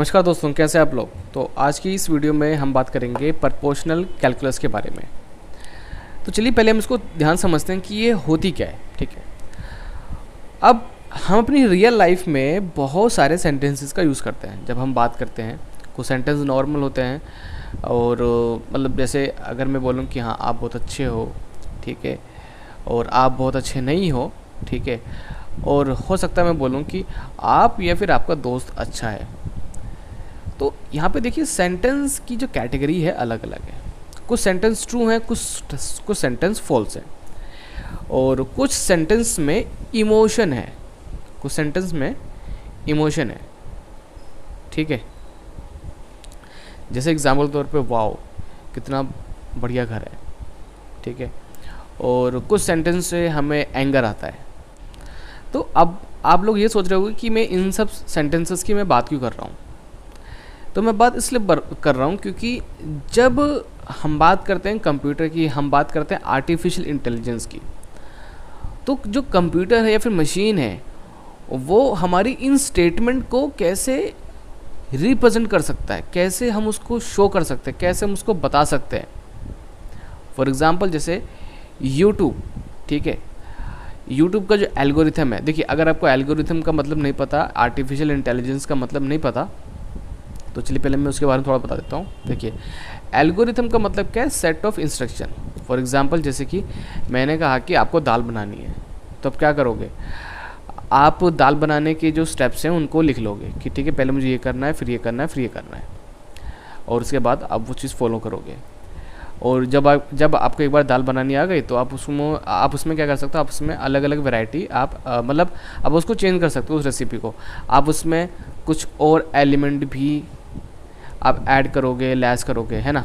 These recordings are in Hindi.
नमस्कार दोस्तों, कैसे आप लोग। तो आज की इस वीडियो में हम बात करेंगे प्रोपोर्शनल कैलकुलस के बारे में। तो चलिए पहले हम इसको ध्यान समझते हैं कि ये होती क्या है। ठीक है, अब हम अपनी रियल लाइफ में बहुत सारे सेंटेंसेस का यूज़ करते हैं। जब हम बात करते हैं कुछ सेंटेंस नॉर्मल होते हैं और मतलब जैसे अगर मैं बोलूँ कि हाँ आप बहुत अच्छे हो, ठीक है, और आप बहुत अच्छे नहीं हो, ठीक है, और हो सकता है मैं बोलूँ कि आप या फिर आपका दोस्त अच्छा है। तो यहाँ पे देखिए सेंटेंस की जो कैटेगरी है अलग अलग है। कुछ सेंटेंस ट्रू हैं, कुछ सेंटेंस फॉल्स है, और कुछ सेंटेंस में इमोशन है, कुछ सेंटेंस में इमोशन है। ठीक है, जैसे एग्जाम्पल तौर पे वाओ कितना बढ़िया घर है, ठीक है, और कुछ सेंटेंस से हमें एंगर आता है। तो अब आप लोग ये सोच रहे होंगे कि मैं इन सब सेंटेंसेस की मैं बात क्यों कर रहा हूँ। तो मैं बात इसलिए कर रहा हूँ क्योंकि जब हम बात करते हैं कंप्यूटर की, हम बात करते हैं आर्टिफिशियल इंटेलिजेंस की, तो जो कंप्यूटर है या फिर मशीन है वो हमारी इन स्टेटमेंट को कैसे रिप्रेजेंट कर सकता है, कैसे हम उसको शो कर सकते हैं, कैसे हम उसको बता सकते हैं। फॉर एग्ज़ाम्पल जैसे यूट्यूब, ठीक है, यूट्यूब का जो एल्गोरिथम है, देखिए अगर आपको एल्गोरिथम का मतलब नहीं पता, आर्टिफिशियल इंटेलिजेंस का मतलब नहीं पता, तो चलिए पहले मैं उसके बारे में थोड़ा बता देता हूँ। देखिए एल्गोरिथम का मतलब क्या है, set of instruction. For example जैसे कि मैंने कहा कि आपको दाल बनानी है, तो अब क्या करोगे, आप दाल बनाने के जो स्टेप्स हैं उनको लिख लोगे कि ठीक है पहले मुझे ये करना है, फिर ये करना है, फिर ये करना है, और उसके बाद आप वो चीज़ फॉलो करोगे। और जब आपको एक बार दाल बनानी आ गई तो आप उसमें क्या कर सकते हो, आप उसमें अलग अलग वैरायटी आप मतलब आप उसको चेंज कर सकते हो, उस रेसिपी को आप उसमें कुछ और एलिमेंट भी आप ऐड करोगे, लैस करोगे, है ना।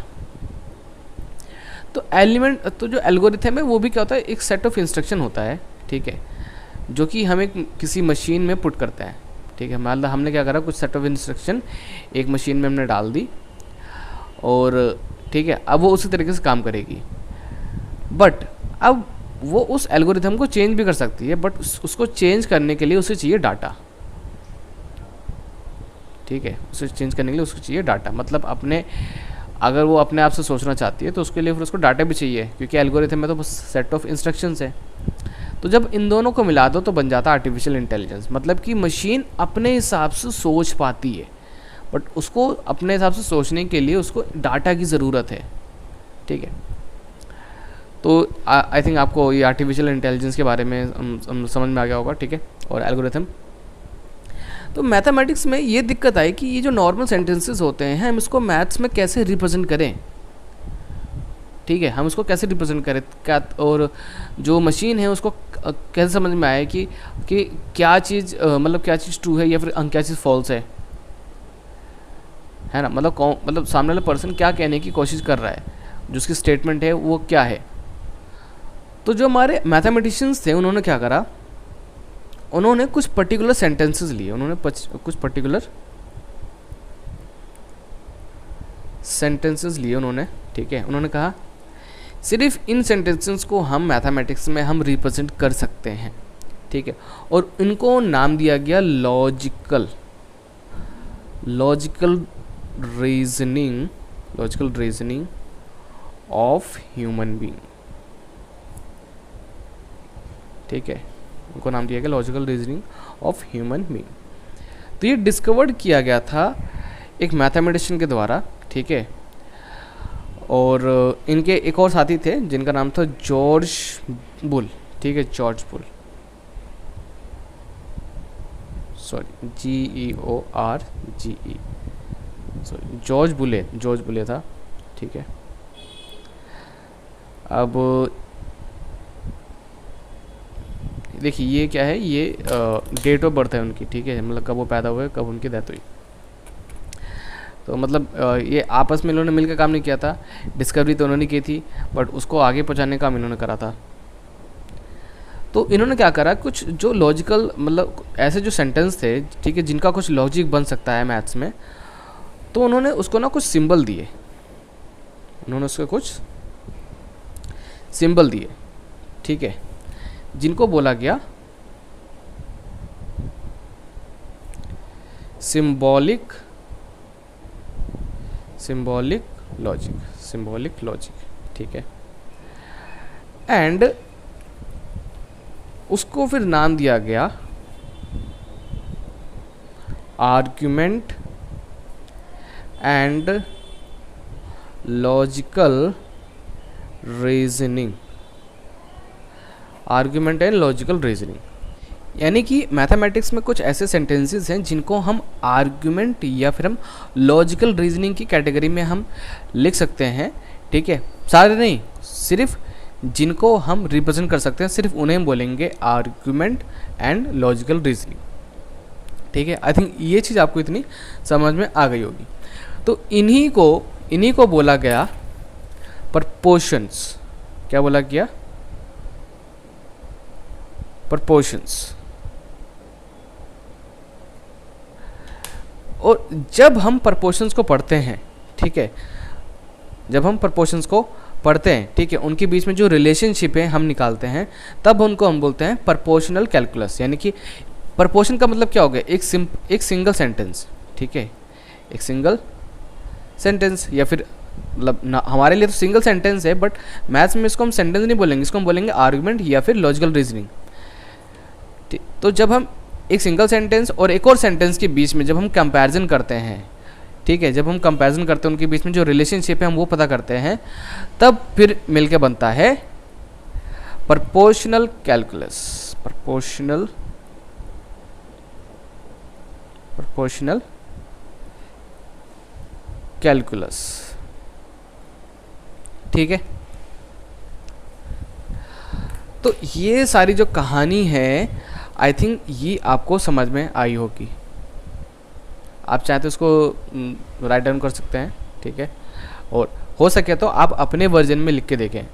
तो जो एल्गोरिथम है वो भी क्या होता है, एक सेट ऑफ इंस्ट्रक्शन होता है, ठीक है, जो कि हम एक किसी मशीन में पुट करते हैं। ठीक है, मान लो हमने क्या करा, कुछ सेट ऑफ इंस्ट्रक्शन एक मशीन में हमने डाल दी और ठीक है, अब वो उसी तरीके से काम करेगी। बट अब वो उस एल्गोरिथम को चेंज भी कर सकती है, बट उसको चेंज करने के लिए उसे चाहिए डाटा। ठीक है, उसे चेंज करने के लिए उसको चाहिए डाटा, मतलब अगर वो अपने आप से सोचना चाहती है तो उसके लिए फिर उसको डाटा भी चाहिए, क्योंकि एल्गोरिथम में तो बस सेट ऑफ इंस्ट्रक्शंस है। तो जब इन दोनों को मिला दो तो बन जाता है आर्टिफिशियल इंटेलिजेंस, मतलब कि मशीन अपने हिसाब से सोच पाती है, बट उसको अपने हिसाब से सोचने के लिए उसको डाटा की ज़रूरत है। ठीक है, तो आई थिंक आपको ये आर्टिफिशियल इंटेलिजेंस के बारे में समझ में आ गया होगा। ठीक है, और एल्गोरिथम। तो मैथमेटिक्स में ये दिक्कत आई कि ये जो नॉर्मल सेंटेंसेस होते हैं हम इसको मैथ्स में कैसे रिप्रेजेंट करें। ठीक है, हम उसको कैसे रिप्रेजेंट करें क्या, और जो मशीन है उसको कैसे समझ में आए कि क्या चीज़ मतलब क्या चीज़ ट्रू है या फिर क्या चीज़ फॉल्स है ना। मतलब सामने वाला पर्सन क्या कहने की कोशिश कर रहा है, जो उसकी स्टेटमेंट है वो क्या है। तो जो हमारे मैथमेटिशियंस थे उन्होंने क्या करा, उन्होंने कुछ पर्टिकुलर सेंटेंसेस लिए, उन्होंने कुछ पर्टिकुलर सेंटेंसेस लिए उन्होंने। ठीक है, उन्होंने कहा सिर्फ इन सेंटेंसेस को हम मैथमेटिक्स में हम रिप्रेजेंट कर सकते हैं। ठीक है, और इनको नाम दिया गया logical reasoning of human being. ठीक है, उनको नाम दिया गया logical reasoning of human being. तो ये डिस्कवर्ड किया गया था एक मैथमेटिशियन के द्वारा। ठीक है, और इनके एक और साथी थे जिनका नाम था जॉर्ज बुल। ठीक है, George bull, sorry GEORGE, sorry George बुले था। ठीक है, अब देखिए ये क्या है, ये डेट ऑफ बर्थ है उनकी। ठीक है, मतलब कब वो पैदा हुए, कब उनकी डेथ हुई। तो मतलब ये आपस में इन्होंने मिलकर काम नहीं किया था, डिस्कवरी तो उन्होंने की थी बट उसको आगे पहुंचाने का काम इन्होंने करा था। तो इन्होंने क्या करा, कुछ जो लॉजिकल मतलब ऐसे जो सेंटेंस थे, ठीक है, जिनका कुछ लॉजिक बन सकता है मैथ्स में, तो उन्होंने उसको ना कुछ सिंबल दिए, उन्होंने उसको कुछ सिंबल दिए। ठीक है, जिनको बोला गया सिंबॉलिक सिंबॉलिक लॉजिक, ठीक है। एंड उसको फिर नाम दिया गया argument and logical reasoning, argument and logical reasoning. यानी कि मैथमेटिक्स में कुछ ऐसे सेंटेंसेस हैं जिनको हम आर्ग्यूमेंट या फिर हम लॉजिकल रीजनिंग की कैटेगरी में हम लिख सकते हैं, ठीक है। सारे नहीं, सिर्फ जिनको हम रिप्रेजेंट कर सकते हैं सिर्फ उन्हें हम बोलेंगे आर्ग्यूमेंट एंड लॉजिकल रीजनिंग, ठीक है। आई थिंक ये चीज़ आपको इतनी समझ में आ गई होगी। तो इन्हीं को बोला गया प्रपोर्शंस। क्या बोला गया? प्रपोर्शंस। और जब हम प्रपोर्शंस को पढ़ते हैं, ठीक है, जब हम प्रपोर्शंस को पढ़ते हैं, ठीक है, उनके बीच में जो रिलेशनशिप है हम निकालते हैं, तब उनको हम बोलते हैं प्रपोर्शनल कैलकुलस। यानी कि प्रपोर्शन का मतलब क्या हो गया? एक सिंगल सेंटेंस, ठीक है, एक सिंगल सेंटेंस, या फिर मतलब हमारे लिए तो सिंगल सेंटेंस है, बट मैथ्स में इसको हम सेंटेंस नहीं बोलेंगे, इसको हम बोलेंगे आर्गुमेंट या फिर लॉजिकल रीजनिंग। तो जब हम एक सिंगल सेंटेंस और एक और सेंटेंस के बीच में जब हम कंपैरिजन करते हैं, ठीक है, जब हम कंपैरिजन करते हैं उनके बीच में जो रिलेशनशिप है हम वो पता करते हैं, तब फिर मिलके बनता है प्रपोर्शनल कैलकुलस। प्रपोर्शनल कैलकुलस, ठीक है। तो ये सारी जो कहानी है, आई थिंक ये आपको समझ में आई होगी। आप चाहे तो इसको राइट डाउन कर सकते हैं, ठीक है, और हो सके तो आप अपने वर्जन में लिख के देखें,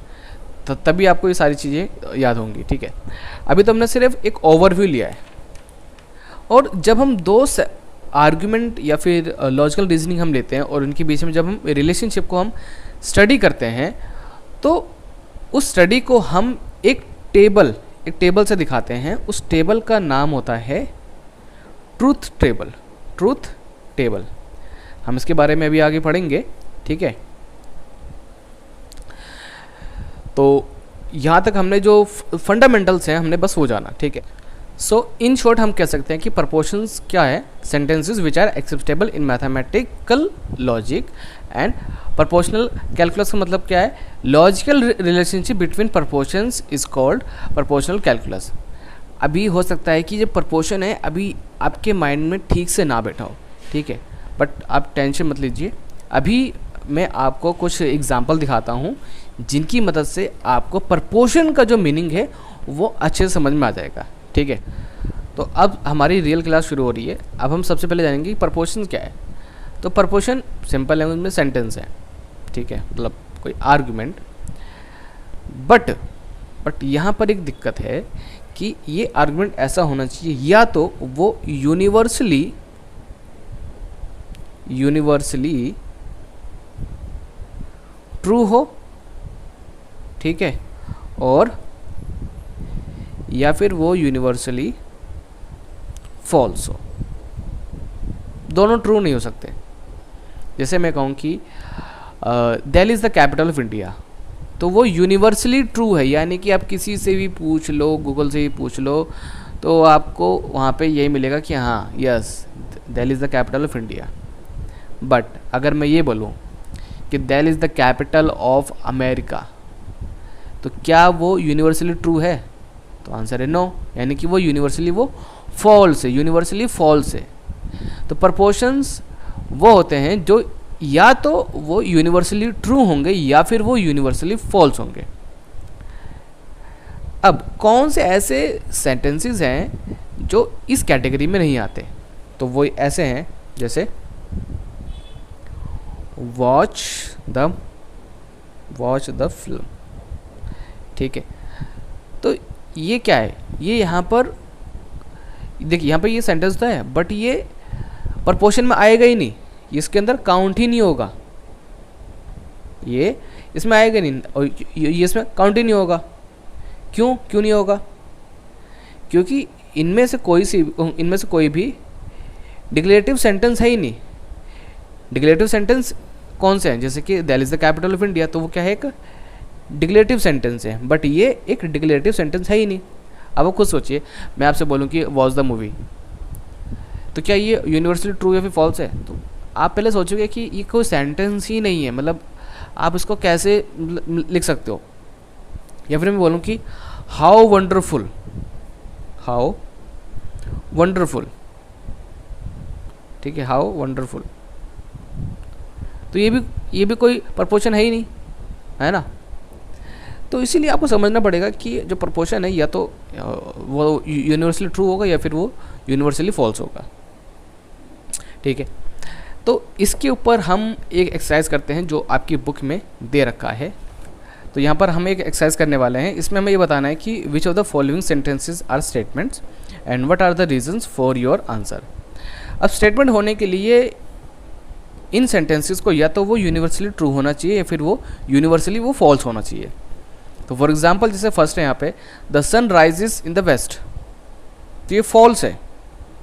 तो तभी आपको ये सारी चीज़ें याद होंगी, ठीक है। अभी तो हमने सिर्फ एक ओवरव्यू लिया है, और जब हम दो आर्गुमेंट या फिर लॉजिकल रीजनिंग हम लेते हैं और उनके बीच में जब हम रिलेशनशिप को हम स्टडी करते हैं, तो उस स्टडी को हम एक टेबल से दिखाते हैं। उस टेबल का नाम होता है ट्रूथ टेबल। हम इसके बारे में अभी आगे पढ़ेंगे, ठीक है। तो यहाँ तक हमने जो फंडामेंटल्स हैं हमने बस हो जाना, ठीक है। सो इन शॉर्ट हम कह सकते हैं कि प्रपोर्शंस क्या है? Sentences which are acceptable in mathematical logic. And proportional calculus का मतलब क्या है? Logical relationship between proportions is called proportional calculus. अभी हो सकता है कि जो प्रपोर्शन है अभी आपके माइंड में ठीक से ना बैठा हो, ठीक है, बट आप टेंशन मत लीजिए। अभी मैं आपको कुछ एग्जांपल दिखाता हूँ जिनकी मदद से आपको प्रपोर्शन का जो मीनिंग है वो अच्छे से समझ में आ जाएगा, ठीक है। तो अब हमारी रियल क्लास शुरू हो रही है। अब हम सबसे पहले जानेंगे कि प्रपोर्शन क्या है। तो प्रपोर्शन सिंपल लैंग्वेज में सेंटेंस है, ठीक है, मतलब कोई आर्गुमेंट। बट यहाँ पर एक दिक्कत है कि ये आर्गुमेंट ऐसा होना चाहिए या तो वो यूनिवर्सली ट्रू हो, ठीक है, और या फिर वो यूनिवर्सली फॉल्स हो। दोनों ट्रू नहीं हो सकते। जैसे मैं कहूँ कि Delhi is the capital of India, तो वो यूनिवर्सली ट्रू है, यानी कि आप किसी से भी पूछ लो, गूगल से भी पूछ लो, तो आपको वहाँ पे यही मिलेगा कि हाँ yes Delhi is the capital of India. But अगर मैं ये बोलूँ कि Delhi is the capital of America, तो क्या वो यूनिवर्सली ट्रू है? तो आंसर है नो, यानी कि वो यूनिवर्सली फॉल्स है। तो प्रपोर्शंस वो होते हैं जो या तो वो यूनिवर्सली ट्रू होंगे या फिर वो यूनिवर्सली फॉल्स होंगे। अब कौन से ऐसे सेंटेंसेस हैं जो इस कैटेगरी में नहीं आते? तो वो ऐसे हैं जैसे वॉच द फिल्म, ठीक है। तो ये क्या है? ये यहाँ पर देखिए, यहाँ पर ये सेंटेंस तो है बट ये प्रपोर्शन में आएगा ही नहीं, इसके अंदर काउंट ही नहीं होगा, ये इसमें आएगा नहीं और ये इसमें काउंट ही नहीं होगा। क्यों नहीं होगा? क्योंकि इनमें से कोई भी डिक्लेरेटिव सेंटेंस है ही नहीं। डिक्लेरेटिव सेंटेंस कौन से हैं, जैसे कि Delhi is the capital of India, तो वो क्या है, एक डिक्लेरेटिव सेंटेंस है, बट ये एक डिक्लेरेटिव सेंटेंस है ही नहीं। अब आप खुद सोचिए, मैं आपसे बोलूँ कि वॉच द मूवी, तो क्या ये यूनिवर्सली ट्रू या फिर फॉल्स है? तो आप पहले सोचोगे कि ये कोई सेंटेंस ही नहीं है, मतलब आप इसको कैसे लिख सकते हो। या फिर मैं बोलूँ कि हाउ वंडरफुल, हाउ वंडरफुल, ठीक है, हाउ वंडरफुल, तो ये भी कोई प्रपोशन है ही नहीं, है ना। तो इसीलिए आपको समझना पड़ेगा कि जो प्रपोशन है या तो वो यूनिवर्सली ट्रू होगा या फिर वो यूनिवर्सली फॉल्स होगा, ठीक है। तो इसके ऊपर हम एक एक्सरसाइज करते हैं जो आपकी बुक में दे रखा है। तो यहाँ पर हम एक एक्सरसाइज करने वाले हैं, इसमें हमें ये बताना है कि which of the following sentences are statements and what are the reasons for your answer. अब स्टेटमेंट होने के लिए इन सेंटेंसेस को या तो वो यूनिवर्सली ट्रू होना चाहिए या फिर वो यूनिवर्सली वो फॉल्स होना चाहिए। तो फॉर एग्जाम्पल जैसे फर्स्ट है यहाँ पे, the sun rises in the west, तो ये फॉल्स है,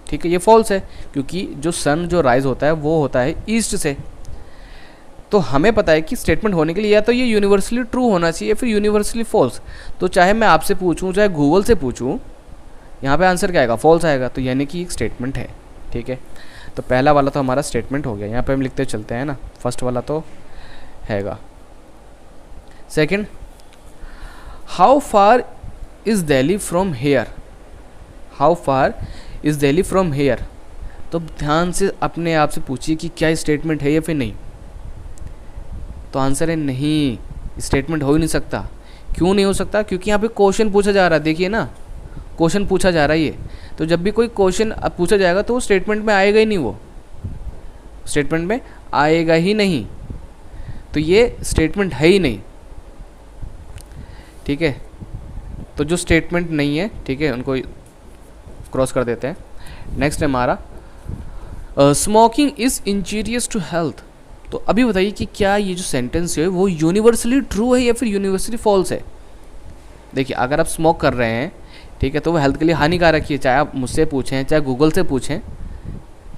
ठीक है, ये फॉल्स है, क्योंकि जो सन जो राइज होता है वो होता है ईस्ट से। तो हमें पता है कि स्टेटमेंट होने के लिए या तो ये यूनिवर्सली ट्रू होना चाहिए या फिर यूनिवर्सली फॉल्स। तो चाहे मैं आपसे पूछूं चाहे गूगल से पूछूं, यहाँ पे आंसर क्या आएगा, फॉल्स आएगा, तो यानी कि एक स्टेटमेंट है, ठीक है। तो पहला वाला तो हमारा स्टेटमेंट हो गया, यहाँ पे हम लिखते चलते हैं ना, फर्स्ट वाला तो हैगा। Second, how far is Delhi from here, how far is Delhi from here, तो ध्यान से अपने आप से पूछिए कि क्या स्टेटमेंट है या फिर नहीं। तो आंसर है नहीं, स्टेटमेंट हो ही नहीं सकता। क्यों नहीं हो सकता? क्योंकि यहाँ पे क्वेश्चन पूछा जा रहा है, देखिए ना, क्वेश्चन पूछा जा रहा है ये। तो जब भी कोई क्वेश्चन पूछा जाएगा तो वो स्टेटमेंट में आएगा ही नहीं, वो स्टेटमेंट में आएगा ही नहीं, तो ये स्टेटमेंट है ही नहीं, ठीक है। तो जो स्टेटमेंट नहीं है, ठीक है, उनको क्रॉस कर देते हैं। नेक्स्ट है हमारा, smoking is injurious to health. तो अभी बताइए कि क्या ये जो सेंटेंस है वो यूनिवर्सली ट्रू है या फिर यूनिवर्सली फॉल्स है। देखिए, अगर आप स्मोक कर रहे हैं, ठीक है, तो वो हेल्थ के लिए हानिकारक है, चाहे आप मुझसे पूछें चाहे गूगल से पूछें,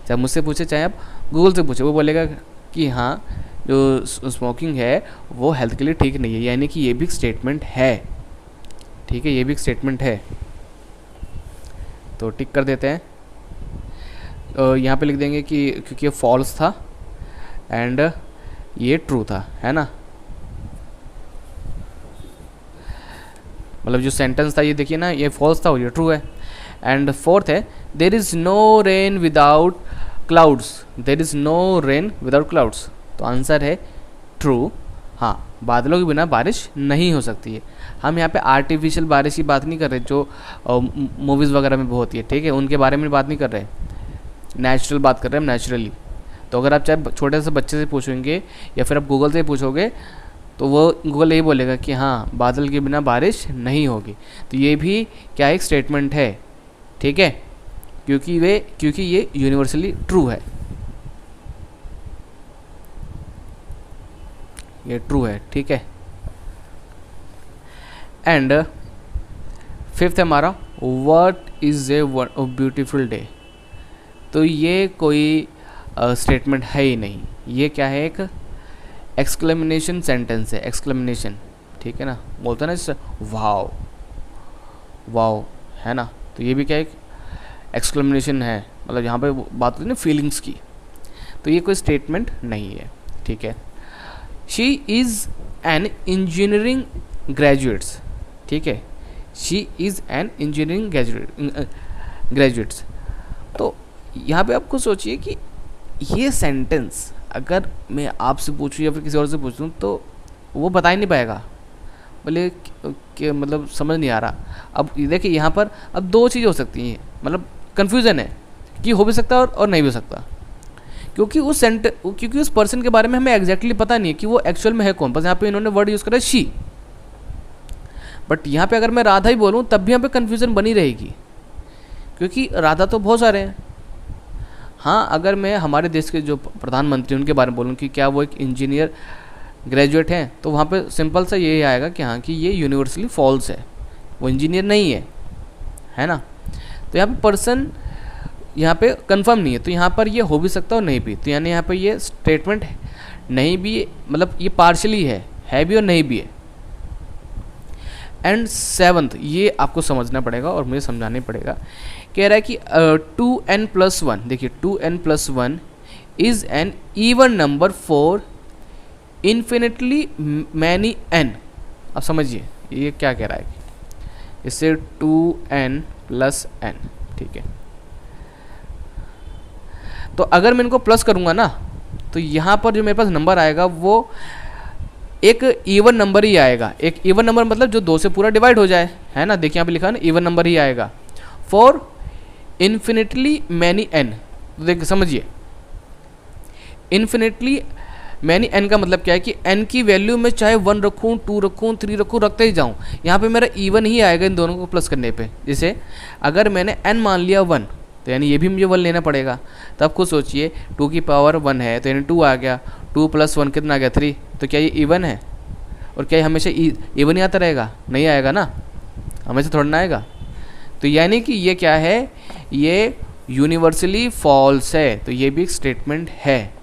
चाहे मुझसे पूछें चाहे आप गूगल से पूछें, वो बोलेगा कि हाँ जो स्मोकिंग है वो हेल्थ के लिए ठीक नहीं है, यानी कि ये भी स्टेटमेंट है, ठीक है, ये भी एक स्टेटमेंट है। तो टिक कर देते हैं, यहाँ पे लिख देंगे कि क्योंकि ये फॉल्स था एंड ये ट्रू था, है ना। मतलब जो सेंटेंस था ये देखिए ना, ये फॉल्स था और ये ट्रू है। एंड फोर्थ है, there is no rain without clouds, there is no rain without clouds, तो आंसर है ट्रू। हाँ, बादलों के बिना बारिश नहीं हो सकती है। हम यहाँ पे आर्टिफिशियल बारिश की बात नहीं कर रहे जो मूवीज़ वगैरह में होती है, ठीक है, उनके बारे में बात नहीं कर रहे, नेचुरल बात कर रहे हैं हम, नेचुरली। तो अगर आप चाहे छोटे से बच्चे से पूछेंगे या फिर आप गूगल से पूछोगे तो वो गूगल यही बोलेगा कि हाँ बादल के बिना बारिश नहीं होगी। तो ये भी क्या एक स्टेटमेंट है, ठीक है, क्योंकि ये यूनिवर्सली ट्रू है, ये ट्रू है, ठीक है। एंड फिफ्थ है हमारा, what is a beautiful day. तो ये कोई स्टेटमेंट है ही नहीं, ये क्या है, एक एक्सक्लेमेशन सेंटेंस है, एक्सक्लेमेशन, ठीक है ना, बोलते हैं ना वाओ वाओ, है ना। तो ये भी क्या एक एक्सक्लेमेशन है, मतलब यहाँ पे बात होती है ना फीलिंग्स की। तो ये कोई स्टेटमेंट नहीं है, ठीक है। She is an engineering graduates, ठीक है, she is an engineering graduates. तो यहाँ पे आपको सोचिए कि ये सेंटेंस अगर मैं आपसे पूछूँ या फिर किसी और से पूछूँ तो वो बता ही नहीं पाएगा, बोले कि मतलब समझ नहीं आ रहा। अब देखिए यहाँ पर अब दो चीज़ हो सकती हैं, मतलब कन्फ्यूज़न है कि हो भी सकता है और नहीं भी हो सकता, क्योंकि उस पर्सन के बारे में हमें एग्जैक्टली पता नहीं है कि वो एक्चुअल में है कौन। बस यहाँ पे इन्होंने वर्ड यूज़ करा शी, बट यहाँ पे अगर मैं राधा ही बोलूँ तब भी यहाँ पे कन्फ्यूज़न बनी रहेगी, क्योंकि राधा तो बहुत सारे हैं। हाँ, अगर मैं हमारे देश के जो प्रधानमंत्री उनके बारे में बोलूँ कि क्या वो एक इंजीनियर ग्रेजुएट हैं, तो वहाँ पे सिंपल सा यही आएगा कि हाँ कि ये यूनिवर्सली फॉल्स है, वो इंजीनियर नहीं है ना। तो यहाँ पे पर्सन यहाँ पे कंफर्म नहीं है, तो यहाँ पर ये हो भी सकता है और नहीं भी, तो यानी यहाँ पे ये स्टेटमेंट नहीं भी, मतलब ये पार्शली है भी और नहीं भी है। एंड सेवंथ, ये आपको समझना पड़ेगा और मुझे समझाना ही पड़ेगा। कह रहा है कि 2n+1, देखिए 2n+1 is an even number for infinitely many n। अब समझिए ये क्या कह रहा है, इससे 2n+n, ठीक है। तो अगर मैं इनको प्लस करूंगा ना, तो यहाँ पर जो मेरे पास नंबर आएगा वो एक इवन नंबर ही आएगा। एक इवन नंबर मतलब जो 2 से पूरा डिवाइड हो जाए, है ना। देखिए यहाँ पे लिखा है ना, इवन नंबर ही आएगा फॉर इन्फिनिटली मैनी n। तो देख समझिए, इन्फिनिटली मैनी n का मतलब क्या है कि n की वैल्यू में चाहे 1 रखूँ, 2 रखूँ, 3 रखूँ, रखते ही जाऊँ, यहाँ पे मेरा इवन ही आएगा इन दोनों को प्लस करने पे। जैसे अगर मैंने n मान लिया 1, तो यानी ये भी मुझे 1 लेना पड़ेगा। तब खुद सोचिए 2 की पावर 1 है, तो यानी 2 आ गया, 2 + 1 कितना आ गया 3। तो क्या ये इवन है? और क्या ये हमेशा इवन ही आता रहेगा? नहीं आएगा ना, हमेशा थोड़ा ना आएगा। तो यानी कि ये क्या है, ये यूनिवर्सली फॉल्स है। तो ये भी एक स्टेटमेंट है,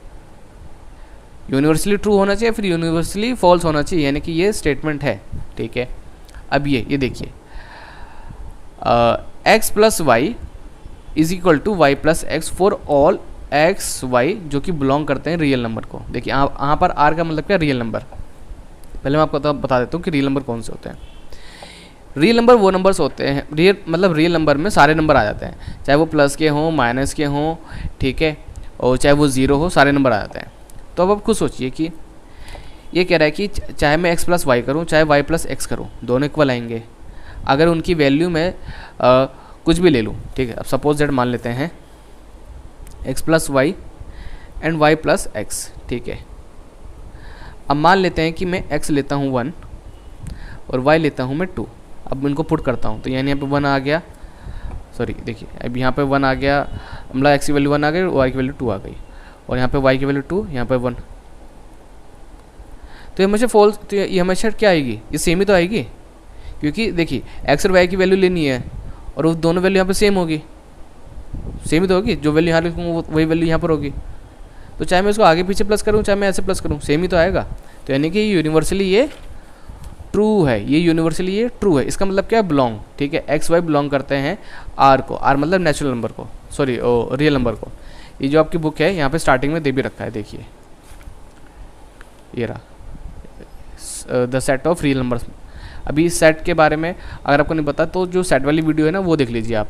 यूनिवर्सली ट्रू होना चाहिए फिर यूनिवर्सली फॉल्स होना चाहिए, यानी कि ये स्टेटमेंट है, ठीक है। अब ये देखिए x + y = y + x for all x y जो कि बिलोंग करते हैं रियल नंबर को। देखिए यहाँ पर r का मतलब क्या, रियल नंबर। पहले मैं आपको बता देता हूँ कि रियल नंबर कौन से होते हैं। रियल नंबर वो नंबर्स होते हैं, रियल नंबर में सारे नंबर आ जाते हैं, चाहे वो प्लस के हों, माइनस के हों, ठीक है, और चाहे वो 0 हो, सारे नंबर आ जाते हैं। तो अब आप खुद सोचिए कि ये कह रहा है कि चाहे मैं x + y करूँ, चाहे y + x करूँ, दोनों इक्वल आएंगे अगर उनकी वैल्यू में कुछ भी ले लूँ, ठीक है। अब सपोज दैट मान लेते हैं x + y and y + x, ठीक है। अब मान लेते हैं कि मैं x लेता हूँ 1 और y लेता हूँ मैं 2। अब इनको पुट करता हूँ, तो यानी यहाँ पे 1 आ गया, सॉरी देखिए अब यहाँ पे 1 आ गया, मतलब x की वैल्यू 1 आ गई, y की वैल्यू 2 आ गई, और यहाँ पे y की वैल्यू 2, यहाँ पे 1। तो ये हमेशा फॉल्स, तो ये हमेशा क्या आएगी, ये सेम ही तो आएगी, क्योंकि देखिए x और y की वैल्यू लेनी है और वो दोनों वैल्यू यहाँ पे सेम होगी, सेम ही तो होगी। जो वैल्यू यहाँ लिखूँगा वही वैल्यू यहाँ पर होगी। तो चाहे मैं इसको आगे पीछे प्लस करूँ, चाहे मैं ऐसे प्लस करूँ, सेम ही तो आएगा। तो यानी कि यूनिवर्सली ये ट्रू है, ये यूनिवर्सली ये ट्रू है। इसका मतलब क्या है, बिलोंग, ठीक है। x y बिलोंग करते हैं r को, r मतलब नेचुरल नंबर को, सॉरी रियल नंबर को। ये जो आपकी बुक है यहाँ पे स्टार्टिंग में दे भी रखा है, देखिए ये रहा the set of real numbers. अभी इस सेट के बारे में अगर आपको नहीं पता तो जो सेट वाली वीडियो है ना वो देख लीजिए आप,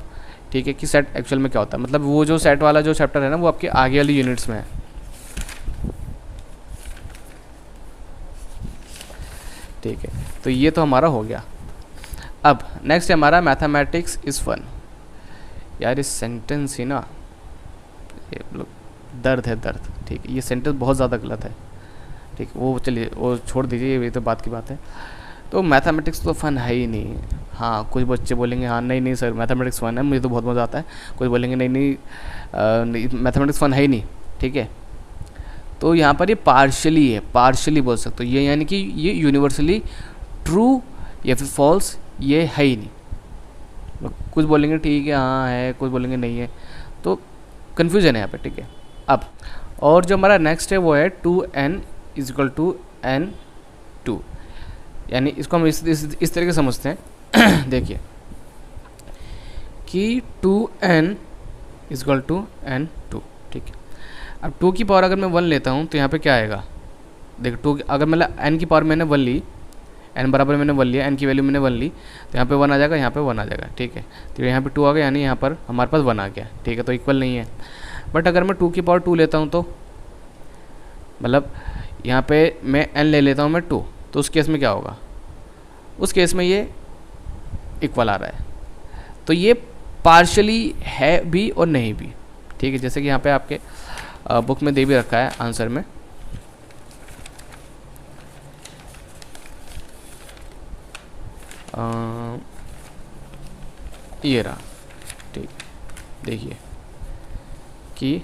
ठीक है, कि सेट एक्चुअल में क्या होता है। मतलब वो जो सेट वाला जो चैप्टर है ना वो आपके आगे वाली यूनिट्स में है, ठीक है। तो ये तो हमारा हो गया। अब नेक्स्ट है हमारा मैथमेटिक्स इज़ फन। यार इस सेंटेंस ही ना ये दर्द है, दर्द, ठीक है। ये सेंटेंस बहुत ज़्यादा गलत है, ठीक है। वो चलिए वो छोड़ दीजिए, ये तो बात की बात है। तो मैथमेटिक्स तो फ़न है ही नहीं। हाँ कुछ बच्चे बोलेंगे हाँ नहीं सर मैथमेटिक्स फ़न है, मुझे तो बहुत मज़ा आता है। कुछ बोलेंगे नहीं मैथमेटिक्स फ़न है ही नहीं, ठीक है। तो यहाँ पर ये पार्शली है, पार्शली बोल सकते हो ये, यानी कि ये यूनिवर्सली ट्रू या फिर फॉल्स ये है ही नहीं। कुछ बोलेंगे ठीक है हाँ है, कुछ बोलेंगे नहीं है, तो कन्फ्यूजन है यहाँ पे, ठीक है। अब और जो हमारा नेक्स्ट है वो है 2n = n2, यानी इसको हम इस तरीके से समझते हैं देखिए कि 2n = n2, ठीक है। अब 2 की पावर अगर मैं 1 लेता हूँ तो यहाँ पे क्या आएगा, देखो 2 अगर मतलब n की पावर मैंने 1 ली, n बराबर मैंने 1 लिया, n की वैल्यू मैंने 1 ली, तो यहाँ पे 1 आ जाएगा, यहाँ पे 1 आ जाएगा, ठीक है। तो यहाँ पे 2 आ गया, यानी यहाँ पर हमारे पास 1 आ गया, ठीक है। तो इक्वल नहीं है। बट अगर मैं 2 की पावर 2 लेता हूँ तो मतलब यहाँ पे मैं n ले लेता हूँ मैं 2, तो उस केस में क्या होगा, उस केस में ये इक्वल आ रहा है। तो ये पार्शली है भी और नहीं भी, ठीक है। जैसे कि यहाँ पे आपके बुक में दे भी रखा है आंसर में, ये रहा, ठीक। देखिए कि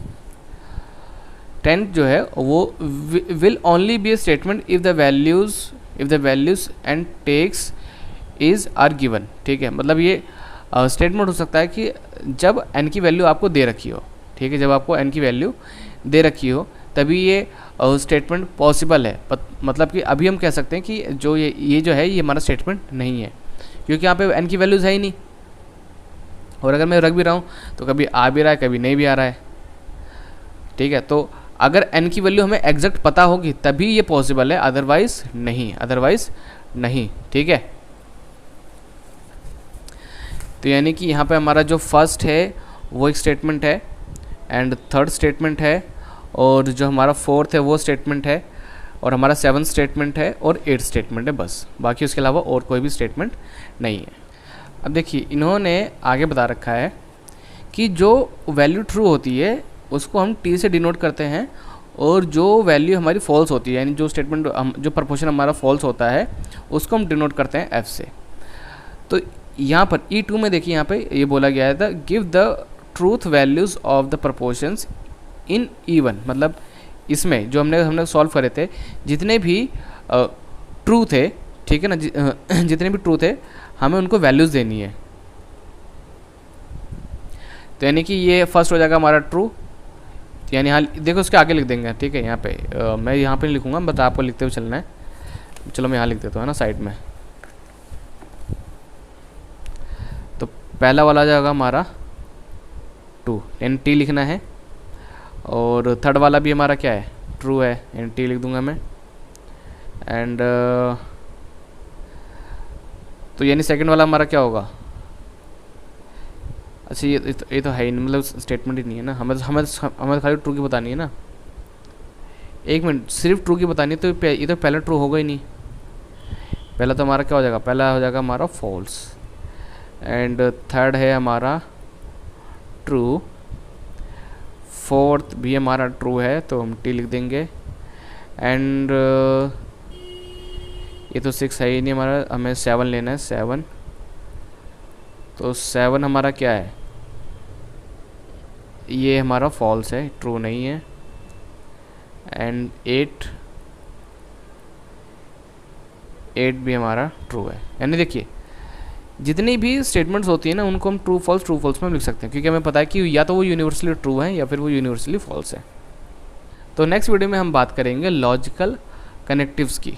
10 जो है वो will only be a statement if the values and x is are given, ठीक है। मतलब ये स्टेटमेंट हो सकता है कि जब n की वैल्यू आपको दे रखी हो, ठीक है। जब आपको n की वैल्यू दे रखी हो तभी ये स्टेटमेंट पॉसिबल है, मतलब कि अभी हम कह सकते हैं कि जो ये जो है ये हमारा स्टेटमेंट नहीं है, क्योंकि यहाँ पे n की वैल्यूज़ है ही नहीं। और अगर मैं रख भी रहा हूँ तो कभी आ भी रहा है, कभी नहीं भी आ रहा है, ठीक है। तो अगर n की वैल्यू हमें एग्जैक्ट पता होगी तभी ये पॉसिबल है, अदरवाइज नहीं, ठीक है। तो यानी कि यहाँ पे हमारा जो फर्स्ट है वो एक स्टेटमेंट है, एंड थर्ड स्टेटमेंट है, और जो हमारा फोर्थ है वो स्टेटमेंट है, और हमारा सेवन्थ स्टेटमेंट है, और एट्थ स्टेटमेंट है, बस। बाकी उसके अलावा और कोई भी स्टेटमेंट नहीं है। अब देखिए इन्होंने आगे बता रखा है कि जो वैल्यू ट्रू होती है उसको हम टी से डिनोट करते हैं, और जो वैल्यू हमारी फॉल्स होती है, यानी जो स्टेटमेंट जो प्रपोर्शन हमारा फॉल्स होता है उसको हम डिनोट करते हैं एफ से। तो यहाँ पर E2 में देखिए, यहाँ पे ये बोला गया है था give the truth values of the proportions in E1, मतलब इसमें जो हमने सॉल्व करे थे जितने भी ट्रू थे, ठीक है ना, जितने भी ट्रू थे हमें उनको वैल्यूज़ देनी है। तो यानी कि ये फर्स्ट हो जाएगा हमारा ट्रू, यानी यहाँ देखो उसके आगे लिख देंगे, ठीक है। यहाँ पे मैं यहाँ पे लिखूँगा, बट आपको लिखते हुए चलना है। चलो मैं यहाँ लिख देता हूँ ना साइड में। तो पहला वाला जाएगा हमारा 2, यानी टी लिखना है, और थर्ड वाला भी हमारा क्या है, ट्रू है, यानी टी लिख दूंगा मैं। एंड तो यानी सेकंड वाला हमारा क्या होगा, अच्छा ये तो है ही नहीं, मतलब स्टेटमेंट ही नहीं है ना, हमें खाली ट्रू की बतानी है ना। एक मिनट, सिर्फ ट्रू की बतानी है तो ये तो पहला ट्रू होगा ही नहीं। पहला तो हमारा क्या हो जाएगा, पहला हो जाएगा हमारा फॉल्स, एंड थर्ड है हमारा ट्रू, फोर्थ भी हमारा ट्रू है तो हम टी लिख देंगे, एंड ये तो 6 है ही नहीं हमारा, हमें 7 लेना है, 7। तो 7 हमारा क्या है, ये हमारा फॉल्स है, ट्रू नहीं है। एंड 8 भी हमारा ट्रू है। यानी देखिए जितनी भी स्टेटमेंट्स होती है ना उनको हम ट्रू फॉल्स में लिख सकते हैं, क्योंकि हमें पता है कि या तो वो यूनिवर्सली ट्रू है या फिर वो यूनिवर्सली फॉल्स है। तो नेक्स्ट वीडियो में हम बात करेंगे लॉजिकल कनेक्टिव्स की।